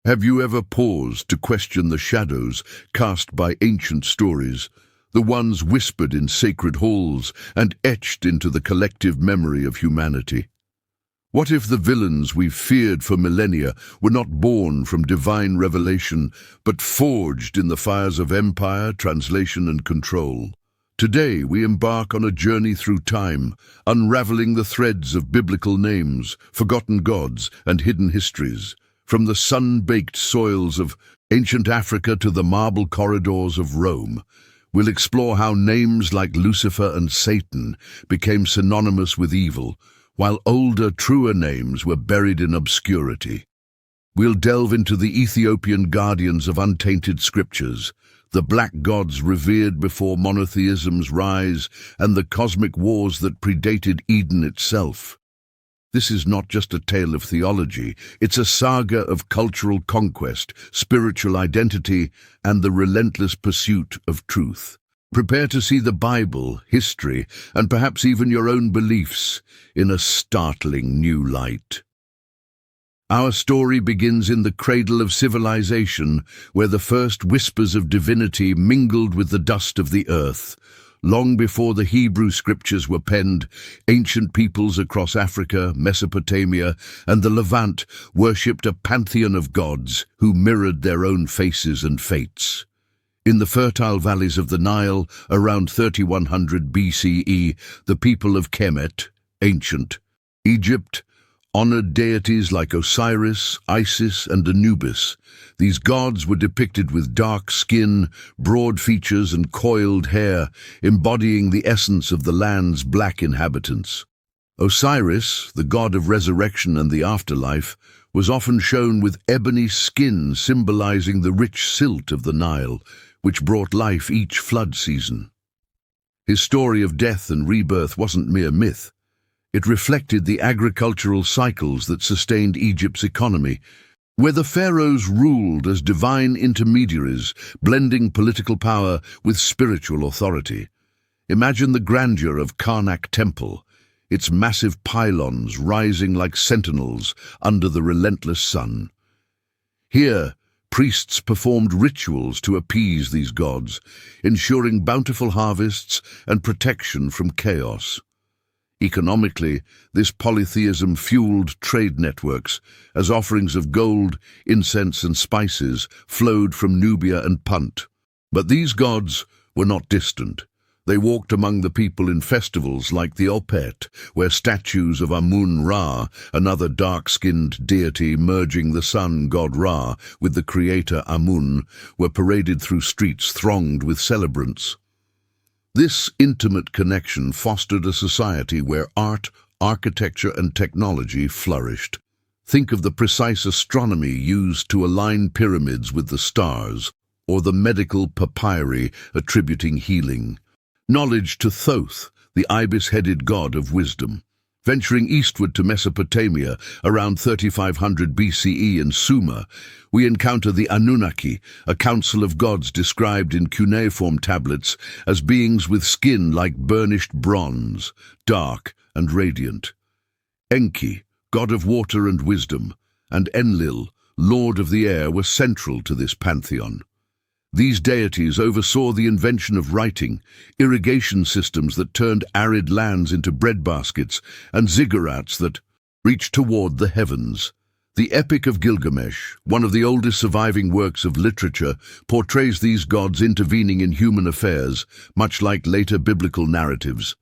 Have you ever paused to question the shadows cast by ancient stories, the ones whispered in sacred halls and etched into the collective memory of humanity? What if the villains we've feared for millennia were not born from divine revelation, but forged in the fires of empire, translation, and control? Today we embark on a journey through time, unraveling the threads of biblical names, forgotten gods, and hidden histories. From the sun-baked soils of ancient Africa to the marble corridors of Rome, we'll explore how names like Lucifer and Satan became synonymous with evil, while older, truer names were buried in obscurity. We'll delve into the Ethiopian guardians of untainted scriptures, the black gods revered before monotheism's rise, and the cosmic wars that predated Eden itself. This is not just a tale of theology, it's a saga of cultural conquest, spiritual identity, and the relentless pursuit of truth. Prepare to see the Bible, history, and perhaps even your own beliefs in a startling new light. Our story begins in the cradle of civilization, where the first whispers of divinity mingled with the dust of the earth. Long before the Hebrew scriptures were penned, ancient peoples across Africa, Mesopotamia, and the Levant worshipped a pantheon of gods who mirrored their own faces and fates. In the fertile valleys of the Nile, around 3100 BCE, the people of Kemet, ancient Egypt, honored deities like Osiris, Isis, and Anubis. These gods were depicted with dark skin, broad features, and coiled hair, embodying the essence of the land's black inhabitants. Osiris, the god of resurrection and the afterlife, was often shown with ebony skin symbolizing the rich silt of the Nile, which brought life each flood season. His story of death and rebirth wasn't mere myth. It reflected the agricultural cycles that sustained Egypt's economy, where the pharaohs ruled as divine intermediaries, blending political power with spiritual authority. Imagine the grandeur of Karnak Temple, its massive pylons rising like sentinels under the relentless sun. Here, priests performed rituals to appease these gods, ensuring bountiful harvests and protection from chaos. Economically, this polytheism fueled trade networks, as offerings of gold, incense, and spices flowed from Nubia and Punt. But these gods were not distant. They walked among the people in festivals like the Opet, where statues of Amun-Ra, another dark-skinned deity merging the sun god Ra with the creator Amun, were paraded through streets thronged with celebrants. This intimate connection fostered a society where art, architecture, and technology flourished. Think of the precise astronomy used to align pyramids with the stars, or the medical papyri attributing healing. Knowledge to Thoth, the ibis-headed god of wisdom. Venturing eastward to Mesopotamia, around 3500 BCE in Sumer, we encounter the Anunnaki, a council of gods described in cuneiform tablets as beings with skin like burnished bronze, dark and radiant. Enki, god of water and wisdom, and Enlil, lord of the air, were central to this pantheon. These deities oversaw the invention of writing, irrigation systems that turned arid lands into breadbaskets, and ziggurats that reached toward the heavens. The Epic of Gilgamesh, one of the oldest surviving works of literature, portrays these gods intervening in human affairs, much like later biblical narratives.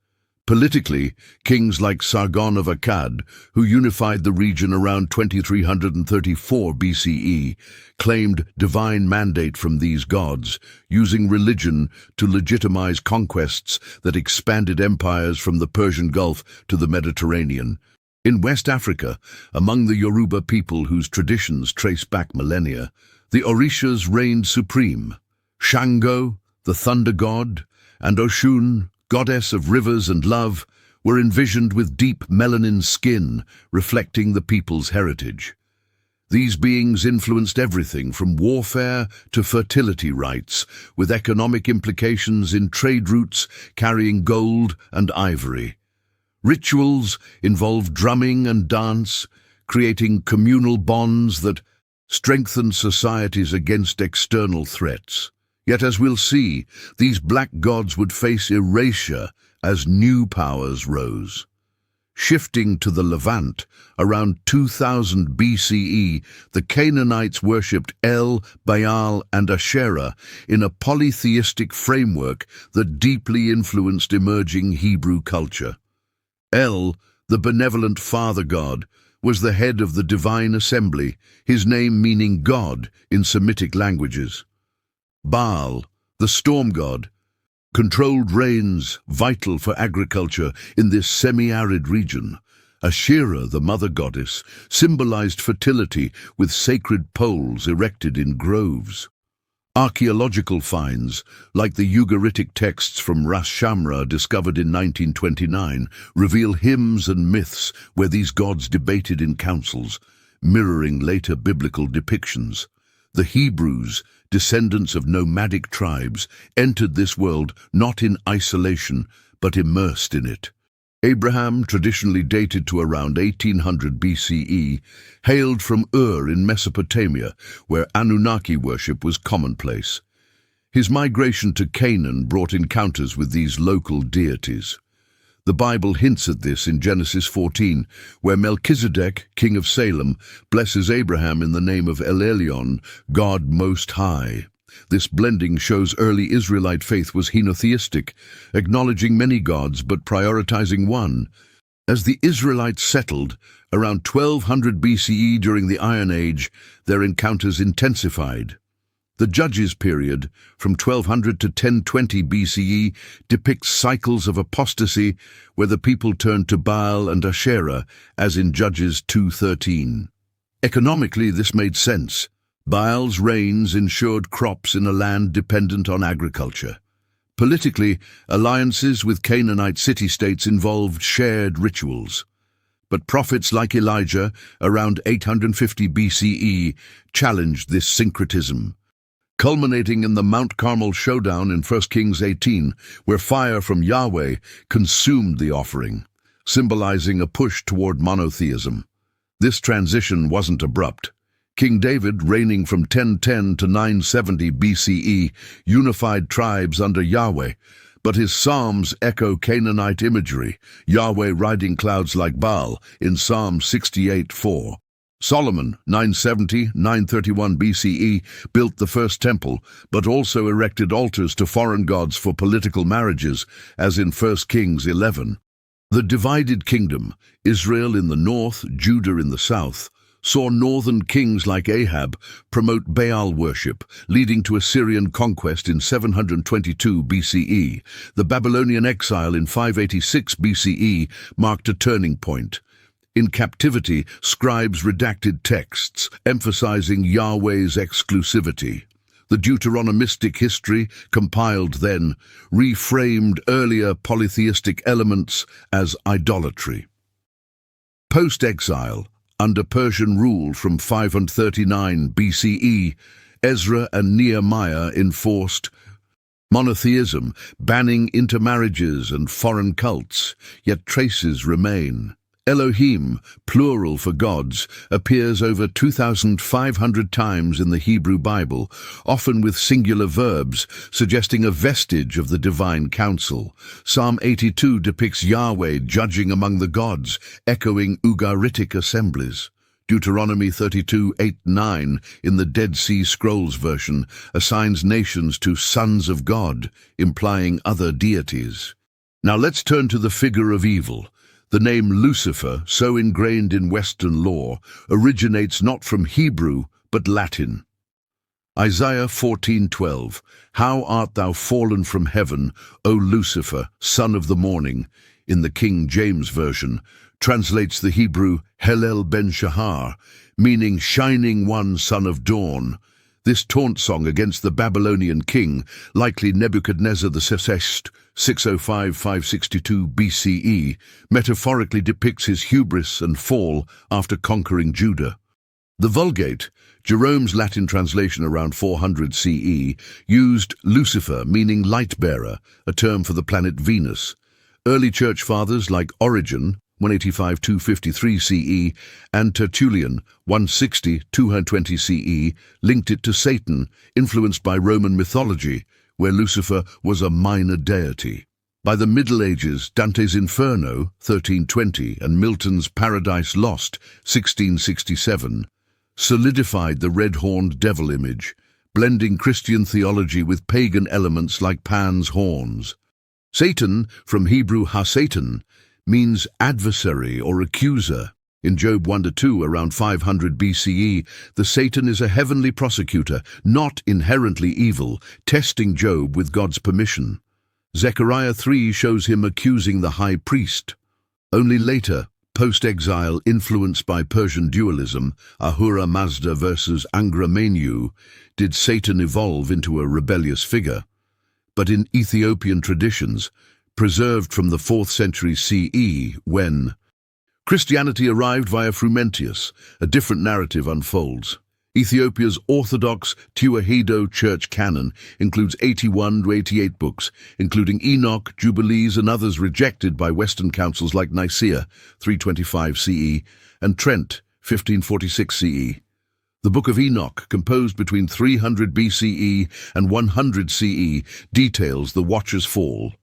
Politically, kings like Sargon of Akkad, who unified the region around 2334 BCE, claimed divine mandate from these gods, using religion to legitimize conquests that expanded empires from the Persian Gulf to the Mediterranean. In West Africa, among the Yoruba people whose traditions trace back millennia, the Orishas reigned supreme. Shango, the thunder god, and Oshun, goddess of rivers and love, were envisioned with deep melanin skin, reflecting the people's heritage. These beings influenced everything from warfare to fertility rites, with economic implications in trade routes carrying gold and ivory. Rituals involved drumming and dance, creating communal bonds that strengthened societies against external threats. Yet, as we'll see, these black gods would face erasure as new powers rose. Shifting to the Levant, around 2000 BCE, the Canaanites worshipped El, Baal, and Asherah in a polytheistic framework that deeply influenced emerging Hebrew culture. El, the benevolent father god, was the head of the divine assembly, his name meaning God in Semitic languages. Baal, the storm god, controlled rains vital for agriculture in this semi-arid region. Asherah, the mother goddess, symbolized fertility with sacred poles erected in groves. Archaeological finds, like the Ugaritic texts from Ras Shamra discovered in 1929, reveal hymns and myths where these gods debated in councils, mirroring later biblical depictions. The Hebrews, descendants of nomadic tribes, entered this world not in isolation, but immersed in it. Abraham, traditionally dated to around 1800 BCE, hailed from Ur in Mesopotamia, where Anunnaki worship was commonplace. His migration to Canaan brought encounters with these local deities. The Bible hints at this in Genesis 14, where Melchizedek, king of Salem, blesses Abraham in the name of El Elyon, God Most High. This blending shows early Israelite faith was henotheistic, acknowledging many gods but prioritizing one. As the Israelites settled, around 1200 BCE during the Iron Age, their encounters intensified. The Judges period, from 1200 to 1020 BCE, depicts cycles of apostasy where the people turned to Baal and Asherah, as in Judges 2:13. Economically, this made sense. Baal's rains ensured crops in a land dependent on agriculture. Politically, alliances with Canaanite city-states involved shared rituals. But prophets like Elijah, around 850 BCE, challenged this syncretism, culminating in the Mount Carmel showdown in 1 Kings 18, where fire from Yahweh consumed the offering, symbolizing a push toward monotheism. This transition wasn't abrupt. King David, reigning from 1010 to 970 BCE, unified tribes under Yahweh, but his psalms echo Canaanite imagery, Yahweh riding clouds like Baal in Psalm 68:4. Solomon, 970–931 BCE, built the first temple, but also erected altars to foreign gods for political marriages, as in 1 Kings 11. The divided kingdom, Israel in the north, Judah in the south, saw northern kings like Ahab promote Baal worship, leading to Assyrian conquest in 722 BCE. The Babylonian exile in 586 BCE marked a turning point. In captivity, scribes redacted texts, emphasizing Yahweh's exclusivity. The Deuteronomistic history, compiled then, reframed earlier polytheistic elements as idolatry. Post-exile, under Persian rule from 539 BCE, Ezra and Nehemiah enforced monotheism, banning intermarriages and foreign cults, yet traces remain. Elohim, plural for gods, appears over 2,500 times in the Hebrew Bible, often with singular verbs, suggesting a vestige of the divine council. Psalm 82 depicts Yahweh judging among the gods, echoing Ugaritic assemblies. Deuteronomy 32:8-9 in the Dead Sea Scrolls version assigns nations to sons of God, implying other deities. Now let's turn to the figure of evil. The name Lucifer, so ingrained in Western lore, originates not from Hebrew, but Latin. Isaiah 14:12, "How art thou fallen from heaven, O Lucifer, son of the morning," in the King James Version, translates the Hebrew Helel ben Shahar, meaning shining one, son of dawn. This taunt song against the Babylonian king, likely Nebuchadnezzar the Sexteth, 605–562 BCE, metaphorically depicts his hubris and fall after conquering Judah. The Vulgate, Jerome's Latin translation around 400 CE, used Lucifer, meaning light-bearer, a term for the planet Venus. Early church fathers like Origen, 185–253 CE, and Tertullian, 160–220 CE, linked it to Satan, influenced by Roman mythology, where Lucifer was a minor deity. By the Middle Ages, Dante's Inferno, 1320, and Milton's Paradise Lost, 1667, solidified the red-horned devil image, blending Christian theology with pagan elements like Pan's horns. Satan, from Hebrew ha-Satan, means adversary or accuser. In Job 1–2, around 500 BCE, the Satan is a heavenly prosecutor, not inherently evil, testing Job with God's permission. Zechariah 3 shows him accusing the high priest. Only later, post-exile influenced by Persian dualism, Ahura Mazda versus Angra Mainyu, did Satan evolve into a rebellious figure. But in Ethiopian traditions, preserved from the 4th century CE, when Christianity arrived via Frumentius, a different narrative unfolds. Ethiopia's Orthodox Tewahedo Church canon includes 81 to 88 books, including Enoch, Jubilees, and others rejected by Western councils like Nicaea, 325 CE, and Trent, 1546 CE. The Book of Enoch, composed between 300 BCE and 100 CE, details the Watcher's fall.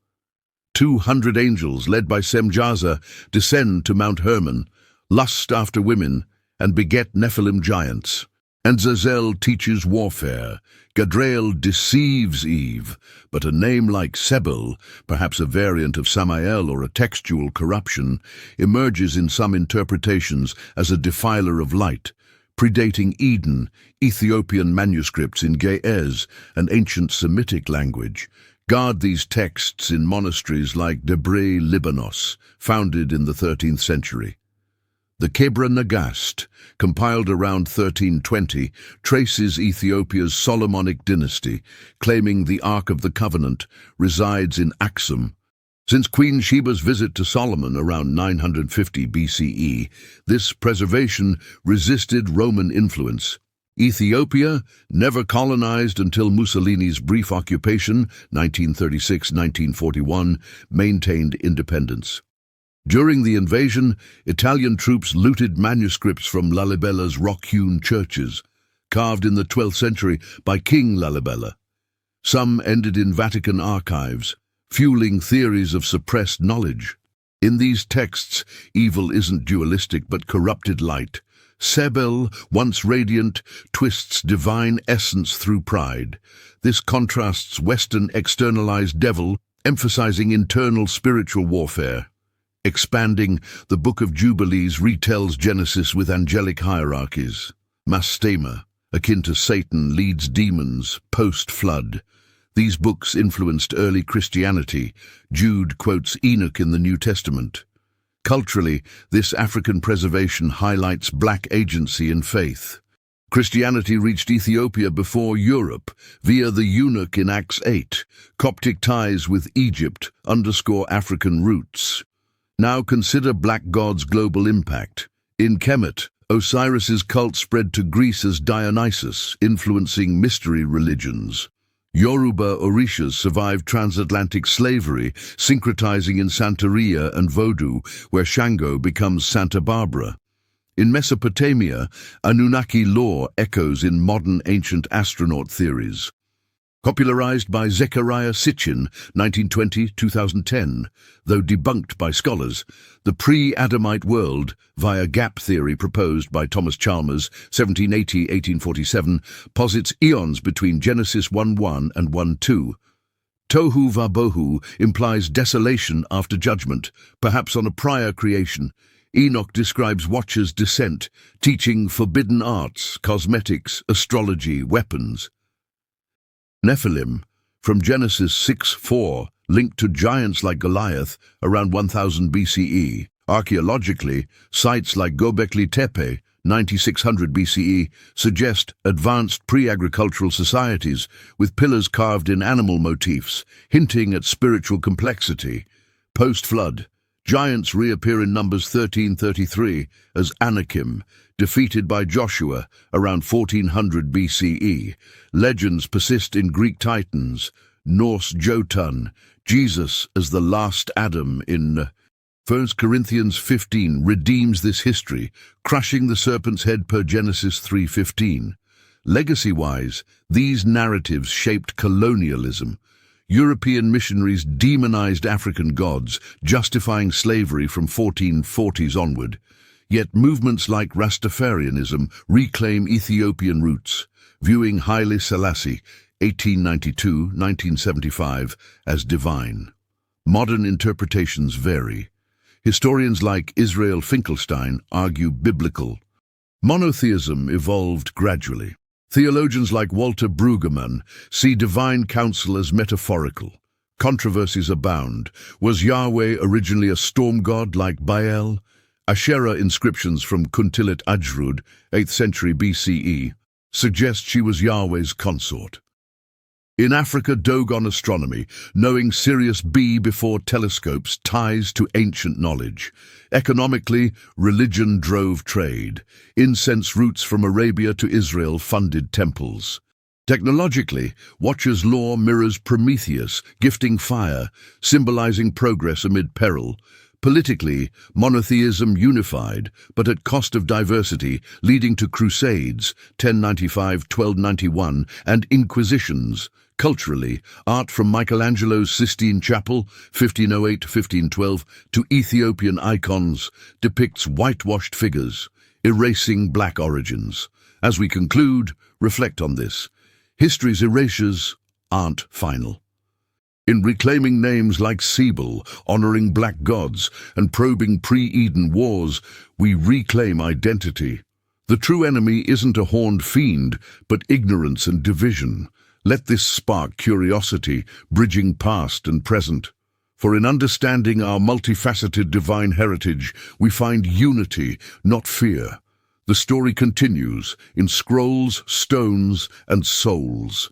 200 angels, led by Semjaza, descend to Mount Hermon, lust after women, and beget Nephilim giants. And Azazel teaches warfare. Gadreel deceives Eve, but a name like Sebel, perhaps a variant of Samael or a textual corruption, emerges in some interpretations as a defiler of light, predating Eden. Ethiopian manuscripts in Ge'ez, an ancient Semitic language, guard these texts in monasteries like Debre Libanos, founded in the 13th century. The Kebra Nagast, compiled around 1320, traces Ethiopia's Solomonic dynasty, claiming the Ark of the Covenant resides in Aksum. Since Queen Sheba's visit to Solomon around 950 BCE, this preservation resisted Roman influence. Ethiopia, never colonized until Mussolini's brief occupation, 1936–1941, maintained independence. During the invasion, Italian troops looted manuscripts from Lalibella's rock-hewn churches, carved in the 12th century by King Lalibela. Some ended in Vatican archives, fueling theories of suppressed knowledge. In these texts, evil isn't dualistic but corrupted light. Sebel, once radiant, twists divine essence through pride. This contrasts Western externalized devil, emphasizing internal spiritual warfare. Expanding, the Book of Jubilees retells Genesis with angelic hierarchies. Mastema, akin to Satan, leads demons post-flood. These books influenced early Christianity. Jude quotes Enoch in the New Testament. Culturally, this African preservation highlights black agency in faith. Christianity reached Ethiopia before Europe via the eunuch in Acts 8. Coptic ties with Egypt underscore African roots. Now consider black gods' global impact. In Kemet, Osiris's cult spread to Greece as Dionysus, influencing mystery religions. Yoruba Orishas survived transatlantic slavery, syncretizing in Santeria and Vodou, where Shango becomes Santa Barbara. In Mesopotamia, Anunnaki lore echoes in modern ancient astronaut theories. Popularized by Zechariah Sitchin, 1920–2010, though debunked by scholars, the pre-Adamite world, via gap theory proposed by Thomas Chalmers, 1780–1847, posits eons between Genesis 1:1 and 1:2. Tohu Vabohu implies desolation after judgment, perhaps on a prior creation. Enoch describes Watcher's descent, teaching forbidden arts, cosmetics, astrology, weapons. Nephilim, from Genesis 6:4, linked to giants like Goliath around 1000 BCE. Archaeologically, sites like Gobekli Tepe, 9600 BCE, suggest advanced pre-agricultural societies with pillars carved in animal motifs, hinting at spiritual complexity. Post-flood, giants reappear in Numbers 13:33 as Anakim, defeated by Joshua around 1400 BCE. Legends persist in Greek titans, Norse Jotun, Jesus as the last Adam in 1 Corinthians 15 redeems this history, crushing the serpent's head per Genesis 3:15. Legacy-wise, these narratives shaped colonialism. European missionaries demonized African gods, justifying slavery from 1440s onward. Yet movements like Rastafarianism reclaim Ethiopian roots, viewing Haile Selassie, 1892-1975, as divine. Modern interpretations vary. Historians like Israel Finkelstein argue biblical. Monotheism evolved gradually. Theologians like Walter Brueggemann see divine counsel as metaphorical. Controversies abound. Was Yahweh originally a storm god like Baal? Asherah inscriptions from Kuntilat Ajrud, 8th century BCE, suggest she was Yahweh's consort. In Africa, Dogon astronomy, knowing Sirius B before telescopes, ties to ancient knowledge. Economically, religion drove trade. Incense routes from Arabia to Israel funded temples. Technologically, Watcher's law mirrors Prometheus, gifting fire, symbolizing progress amid peril. Politically, monotheism unified, but at cost of diversity, leading to crusades, 1095-1291, and inquisitions. Culturally, art from Michelangelo's Sistine Chapel, 1508-1512, to Ethiopian icons depicts whitewashed figures, erasing black origins. As we conclude, reflect on this. History's erasures aren't final. In reclaiming names like Sebel, honoring black gods, and probing pre-Eden wars, we reclaim identity. The true enemy isn't a horned fiend, but ignorance and division. Let this spark curiosity, bridging past and present. For in understanding our multifaceted divine heritage, we find unity, not fear. The story continues in scrolls, stones, and souls.